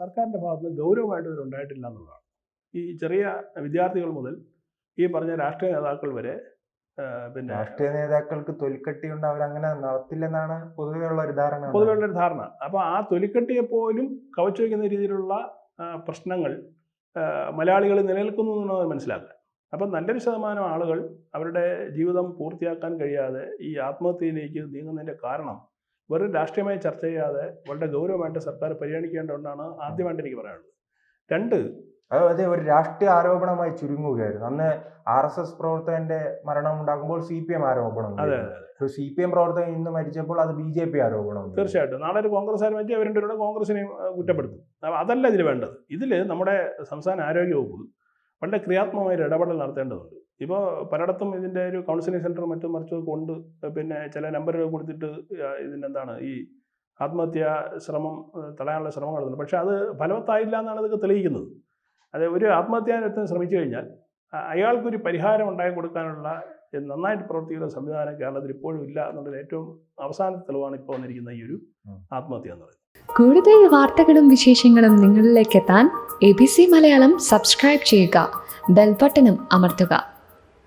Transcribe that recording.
സർക്കാരിൻ്റെ ഭാഗത്ത് നിന്ന് ഗൗരവമായിട്ട് ഉണ്ടായിട്ടില്ല എന്നുള്ളതാണ്. ഈ ചെറിയ വിദ്യാർത്ഥികൾ മുതൽ ഈ പറഞ്ഞ രാഷ്ട്രീയ നേതാക്കൾ വരെ പിന്നെ രാഷ്ട്രീയ നേതാക്കൾക്ക് തൊലിക്കട്ടിയുണ്ട്, അവരങ്ങനെ നടത്തില്ലെന്നാണ് പൊതുവെയുള്ള ഒരു ധാരണ. അപ്പോൾ ആ തൊലിക്കട്ടിയെ പോലും കവച്ചു വയ്ക്കുന്ന രീതിയിലുള്ള പ്രശ്നങ്ങൾ മലയാളികൾ നിലനിൽക്കുന്നു എന്നുള്ളത് മനസ്സിലാക്കുക. അപ്പം നല്ലൊരു ശതമാനം ആളുകൾ അവരുടെ ജീവിതം പൂർത്തിയാക്കാൻ കഴിയാതെ ഈ ആത്മഹത്യയിലേക്ക് നീങ്ങുന്നതിൻ്റെ കാരണം വെറും രാഷ്ട്രീയമായി ചർച്ച ചെയ്യാതെ വളരെ ഗൗരവമായിട്ട് സർക്കാർ പരിഗണിക്കേണ്ടതുകൊണ്ടാണ് ആദ്യമായിട്ട് എനിക്ക് പറയാനുള്ളത്. രണ്ട്, അതെ, ഒരു രാഷ്ട്രീയ ആരോപണമായി ചുരുങ്ങുകയായിരുന്നു. അന്ന് RSS പ്രവർത്തകന്റെ മരണം ഉണ്ടാകുമ്പോൾ CPM ആരോപണം, CPM പ്രവർത്തകൻ ഇന്ന് മരിച്ചപ്പോൾ അത് BJP ആരോപണം. തീർച്ചയായിട്ടും നാളെ ഒരു കോൺഗ്രസ്സുകാർ മരിച്ചാൽ അവർ രണ്ടുപേരുടെ കോൺഗ്രസിനെയും കുറ്റപ്പെടുത്തും. അതല്ല ഇതിൽ വേണ്ടത്. ഇതിൽ നമ്മുടെ സംസ്ഥാന ആരോഗ്യ വകുപ്പ് വളരെ ക്രിയാത്മകമായ ഒരു ഇടപെടൽ നടത്തേണ്ടതുണ്ട്. ഇപ്പോൾ പലയിടത്തും ഇതിൻ്റെ ഒരു കൗൺസിലിംഗ് സെൻറ്റർ മറ്റും മറിച്ചൊക്കെ കൊണ്ട് പിന്നെ ചില നമ്പറുകൾ കൊടുത്തിട്ട് ഇതിനെന്താണ് ഈ ആത്മഹത്യാ ശ്രമം തടയാനുള്ള ശ്രമം നടത്തുന്നത്. പക്ഷേ അത് ഫലവത്തായില്ല എന്നാണ് ഇതൊക്കെ തെളിയിക്കുന്നത്. അത് ഒരു ആത്മഹത്യാനത്തിന് ശ്രമിച്ചു കഴിഞ്ഞാൽ അയാൾക്കൊരു പരിഹാരം ഉണ്ടാക്കി കൊടുക്കാനുള്ള നന്നായിട്ട് പ്രവർത്തിക്കുന്ന സംവിധാനം കേരളത്തിൽ ഇപ്പോഴും ഇല്ല എന്നുള്ളത് ഏറ്റവും അവസാനത്തെ തെളിവാണ് ഇപ്പോൾ വന്നിരിക്കുന്ന ഈ ഒരു ആത്മഹത്യ എന്ന് പറയുന്നത്. കൂടുതൽ വാർത്തകളും വിശേഷങ്ങളും നിങ്ങളിലേക്ക് എത്താൻ ABC മലയാളം സബ്സ്ക്രൈബ് ചെയ്യുക, ബെൽ ബട്ടണും അമർത്തുക.